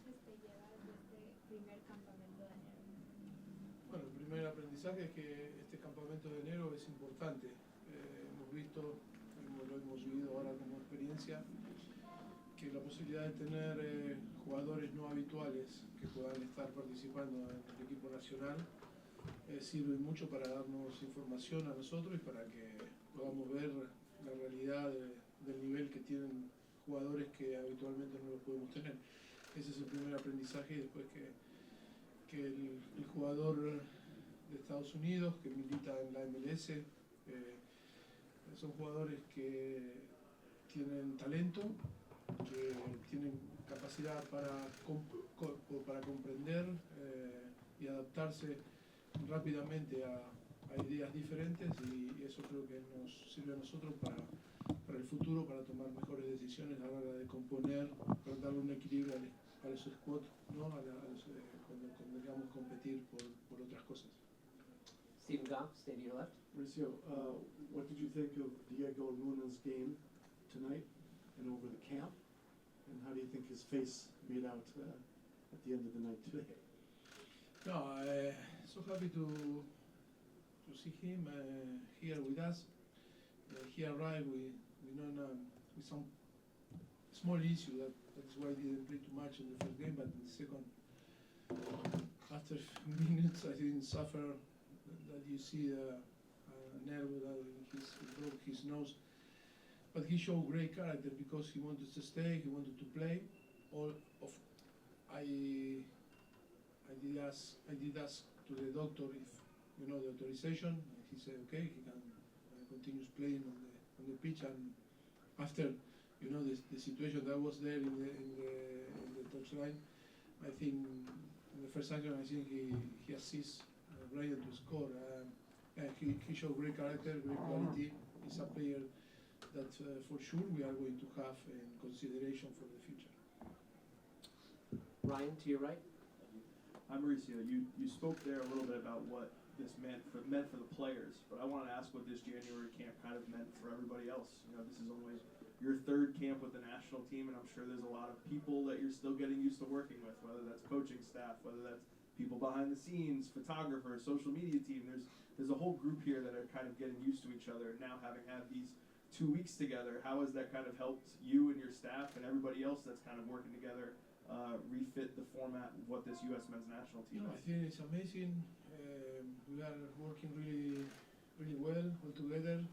aprendizajes te llevas de este primer campamento de enero? Bueno, el primer aprendizaje es que este campamento de enero es importante. Hemos visto, lo hemos vivido ahora como experiencia, que la posibilidad de tener jugadores no habituales que puedan estar participando en el equipo nacional sirve mucho para darnos información a nosotros y para que podamos ver la realidad del nivel que tienen jugadores que habitualmente no los podemos tener. Ese es el primer aprendizaje, y después que el jugador de Estados Unidos que milita en la MLS son jugadores que tienen talento, que tienen capacidad para comprender y adaptarse rápidamente a ideas diferentes, y eso creo que nos sirve a nosotros para el futuro, para tomar mejores decisiones a la hora de componer, para darle un equilibrio a los squads, ¿no? Cuando digamos competir por otras cosas. Stephen Goff, stay to your left. Mauricio, what did you think of Diego Luna's game tonight and over the camp? And how do you think his face made out at the end of the night today? No, so happy to see him here with us. He arrived with some small issue that's why he didn't play too much in the first game, but in the second, after minutes, I didn't suffer. That you see an elbow that he broke his nose, but he showed great character because he wanted to stay, he wanted to play. I did ask to the doctor if the authorization. He said okay, he can continue playing on the pitch. And after the situation that was there in the touchline, I think in the first action I think he assists Brian to score. He showed great character, great quality. He's a player that for sure we are going to have in consideration for the future. Ryan, to your right. Hi Mauricio, you spoke there a little bit about what this meant for the players, but I want to ask what this January camp kind of meant for everybody else. This is only your third camp with the national team, and I'm sure there's a lot of people that you're still getting used to working with, whether that's coaching staff, whether that's people behind the scenes, photographers, social media team. There's a whole group here that are kind of getting used to each other, and now having had these 2 weeks together, how has that kind of helped you and your staff and everybody else that's kind of working together refit the format of what this U.S. men's national team is? I think it's amazing. We are working really, really well all together.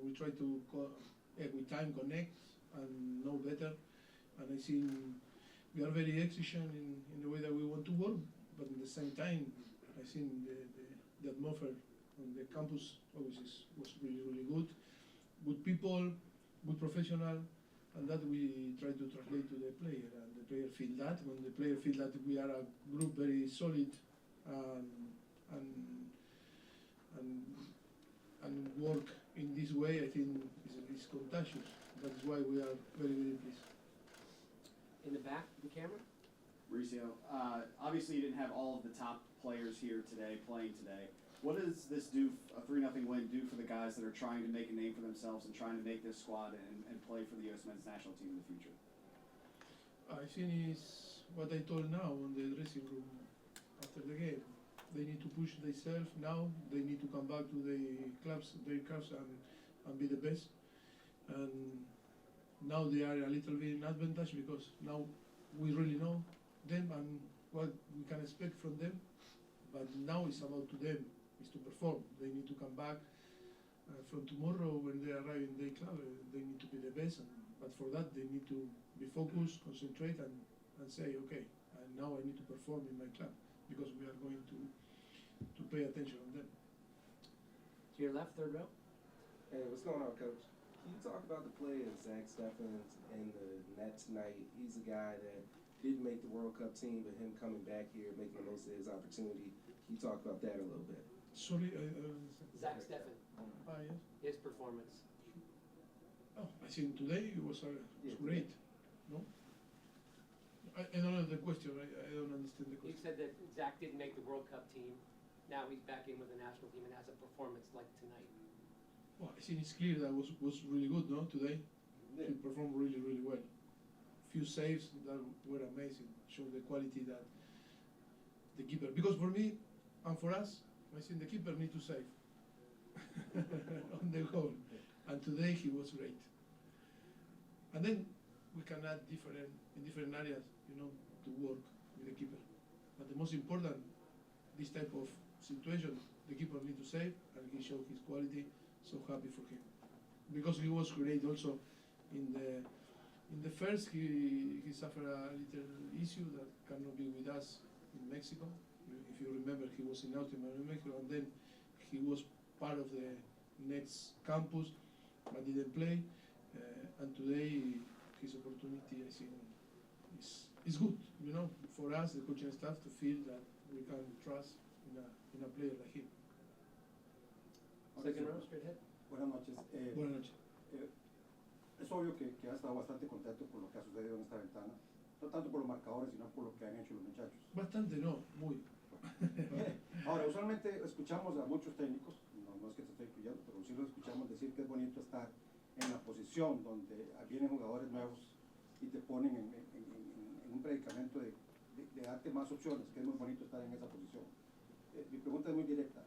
We try to every time connect and know better. And I think we are very exigent in the way that we want to work, but at the same time, I think the atmosphere on the campus always was really, really good. Good people, good professional, and that we try to translate to the player, and the player feel that. When the player feel that we are a group very solid and work in this way, I think is contagious. That's why we are very, very pleased. In the back, the camera. Mauricio, obviously you didn't have all of the top players here today, playing today. What does this do, a 3-0 win, do for the guys that are trying to make a name for themselves and trying to make this squad and play for the U.S. men's national team in the future? I think it's what I told now in the dressing room after the game. They need to push themselves now. They need to come back to their clubs and be the best. And now they are a little bit in advantage because now we really know them and what we can expect from them. But now it's about to them, is to perform. They need to come back from tomorrow when they arrive in their club. They need to be the best, but for that they need to be focused, concentrate, and say, okay, and now I need to perform in my club because we are going to pay attention on them. To your left, third row. Hey, what's going on, Coach? Can you talk about the play of Zach Stephens in the net tonight? He's a guy that didn't make the World Cup team, but him coming back here, making the most of his opportunity. Can you talk about that a little bit? Sorry, Zach Steffen. Yes. His performance. Oh, I think today it was great. No? I don't know the question. I don't understand the You question. said that Zach didn't make the World Cup team. Now he's back in with the national team and has a performance like tonight. Well, I think it's clear that was really good, no? Today, he performed really, really well. Few saves that were amazing. amazing. Show the quality that the keeper, because for me and for us, I think the keeper need to save on the goal. And today he was great. And then we can add in different areas, to work with the keeper. But the most important, this type of situation, the keeper need to save, and he showed his quality. So happy for him, because he was great also in the first. He suffered a little issue that cannot be with us in Mexico. If you remember, he was in Altima, New Mexico, and then he was part of the next campus, but didn't play. And today, his opportunity, I think, is good. For us, the coaching staff, to feel that we can trust in a player like him. Second row, straight ahead. Buenas noches. Buenas noches. Es obvio que ha estado bastante contento por lo que ha sucedido en esta ventana, no tanto por los marcadores, sino por lo que han hecho los muchachos. Bastante no, muy. Ahora, usualmente escuchamos a muchos técnicos, no es que te estoy incluyendo, pero sí los escuchamos decir que es bonito estar en la posición donde vienen jugadores nuevos y te ponen en un predicamento de darte más opciones, que es muy bonito estar en esa posición. Mi pregunta es muy directa.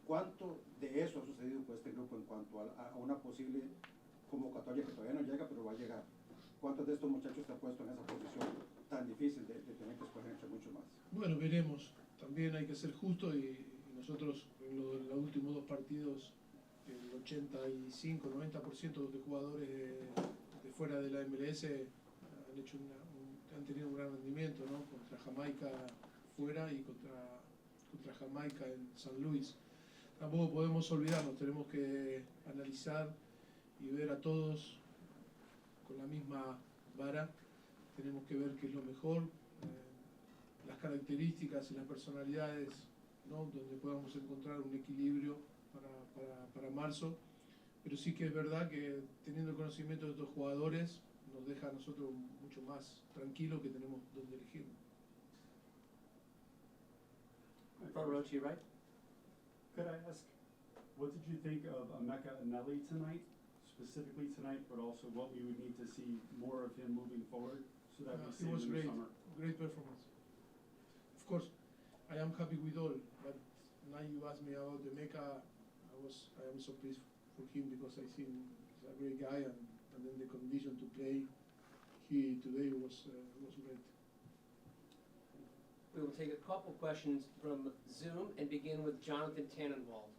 ¿Cuánto de eso ha sucedido con este grupo en cuanto a una posible convocatoria que todavía no llega, pero va a llegar? ¿Cuántos de estos muchachos te han puesto en esa posición tan difícil de tener que escoger entre muchos más? Bueno, veremos. También hay que ser justo y nosotros en los últimos dos partidos, el 85-90% de jugadores de fuera de la MLS han tenido un gran rendimiento, ¿no? Contra Jamaica fuera y contra Jamaica en San Luis. Tampoco podemos olvidarnos, tenemos que analizar y ver a todos con la misma vara. Tenemos que ver qué es lo mejor, las características y las personalidades, ¿no? Donde podamos encontrar un equilibrio para marzo. Pero sí que es verdad que teniendo el conocimiento de estos jugadores nos deja a nosotros mucho más tranquilos, que tenemos donde elegir. Front row to your right. Could I ask, what did you think of Emeka Anelli tonight, specifically tonight, but also what we would need to see more of him moving forward so that we see He him was in the great, summer? great performance. Of course, I am happy with all, but now you ask me about Emeka, I am so pleased for him, because I think he's a great guy, and then the condition to play today was great. We will take a couple questions from Zoom and begin with Jonathan Tannenwald.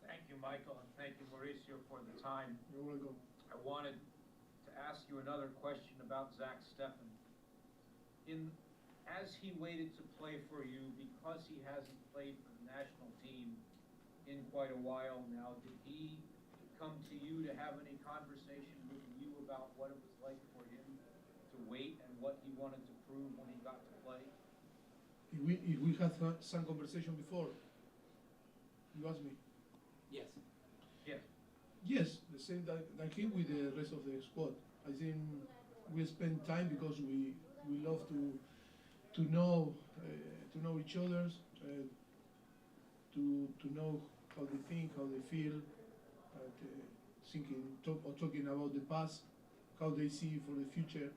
Thank you, Michael, and thank you, Mauricio, for the time. You're welcome. I wanted to ask you another question about Zach Steffen. As he waited to play for you, because he hasn't played for the national team in quite a while now, did he come to you to have any conversation with you about what it was like for him to wait and what he wanted to prove when he got to play? If we had some conversation before, you asked me. Yes. Yes. Yes, the same than him with the rest of the squad. I think we spend time because we love to know each other, to know how they think, how they feel, talking about the past, how they see for the future,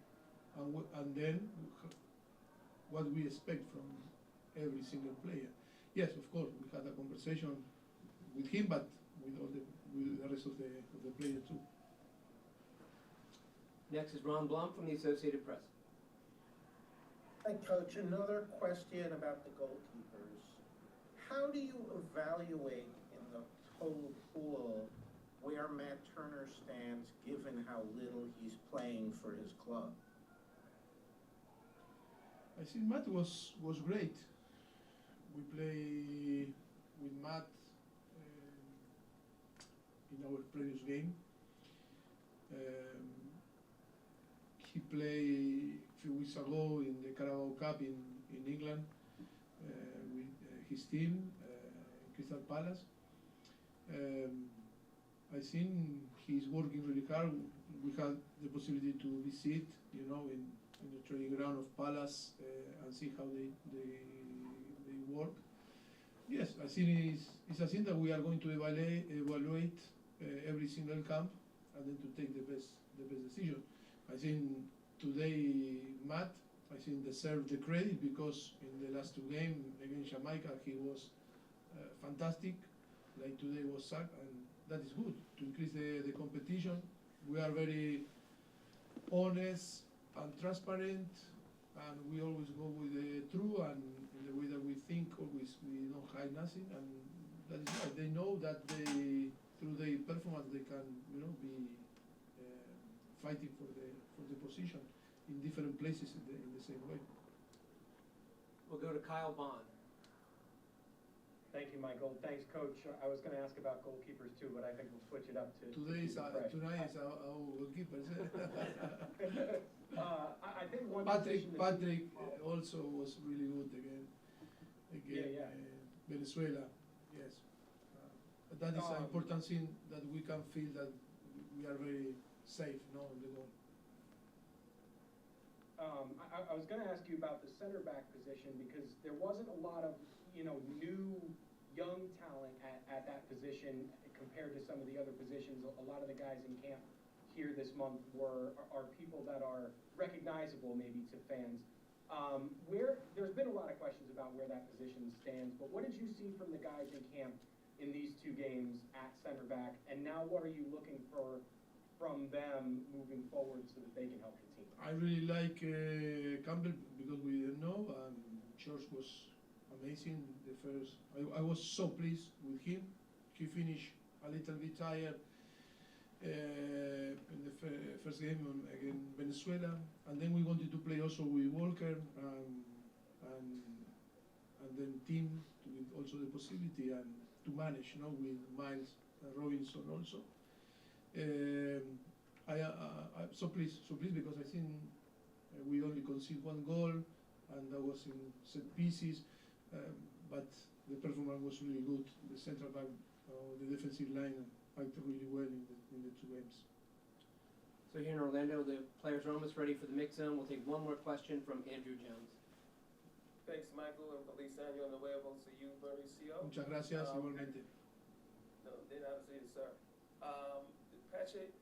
and then what we expect from every single player. Yes, of course, we had a conversation with him, but with the rest of the players too. Next is Ron Blum from the Associated Press. Hi, Coach. Another question about the goalkeepers. How do you evaluate in the total pool where Matt Turner stands, given how little he's playing for his club? I think Matt was great. We play with Matt in our previous game. He played a few weeks ago in the Carabao Cup in England with his team, Crystal Palace. I think he's working really hard. We had the possibility to visit, in the training ground of Palace and see how they work. Yes, I think it's a thing that we are going to evaluate every single camp, and then to take the best decision. I think today Matt, I think, deserved the credit because in the last two games against Jamaica he was fantastic. Like today was Zach, and that is good to increase the competition. We are very honest and transparent, and we always go with the truth and in the way that we think. Always we don't hide nothing, and that is right. They know that they through their performance they can be fighting for the position in different places in the same way. We'll go to Kyle Bond. Thank you, Michael. Thanks, Coach. I was going to ask about goalkeepers too, but I think we'll switch it up to Tonight is fresh. our goalkeepers. I think one Patrick position that also was really good again. Yeah. Venezuela, yes. But that is an important thing that we can feel that we are very safe now on the goal. I was going to ask you about the center back position because there wasn't a lot of new young talent at that position compared to some of the other positions. A lot of the guys in camp here this month are people that are recognizable maybe to fans. There's been a lot of questions about where that position stands, but what did you see from the guys in camp in these two games at center back, and now what are you looking for from them moving forward so that they can help the team? I really like Campbell because we didn't know, and George was amazing. I was so pleased with him. He finished a little bit tired in the first game against Venezuela, and then we wanted to play also with Walker and then team with also the possibility and to manage, with Miles Robinson also. I'm so pleased because I think we only conceded one goal, and that was in set pieces. But the performance was really good. The central back, the defensive line acted really well in the two games. So here in Orlando, the players are almost ready for the mix zone. We'll take one more question from Andrew Jones. Thanks, Michael, and feliz año nuevo to you, Mauricio. Muchas gracias, igualmente. No, then obviously, sir. Patrick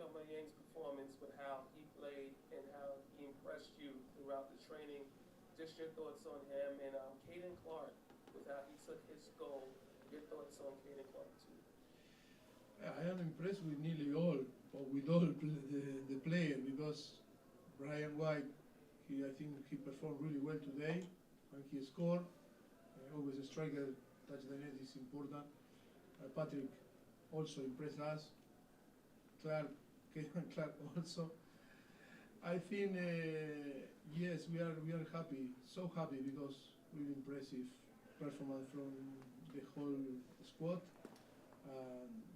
Aubameyang's performance with how he played and how he impressed you throughout the training. Just your thoughts on him, and Caden Clark, with how he took his goal. Your thoughts on Caden Clark too? I am impressed with nearly all, or with all the players, because Brian White, I think he performed really well today, and he scored. Always a striker, touch the net is important. Patrick also impressed us. Caden Clark also. I think yes, we are happy, so happy, because really impressive performance from the whole squad.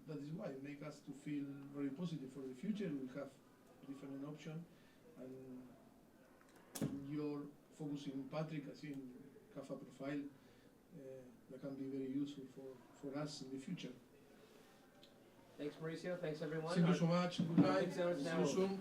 That is why it makes us to feel very positive for the future. We have different options, and you're focusing on Patrick. I think have a profile that can be very useful for us in the future. Thanks, Mauricio. Thanks, everyone. Thank you so much. Good night. Mix zone is See now you over. soon.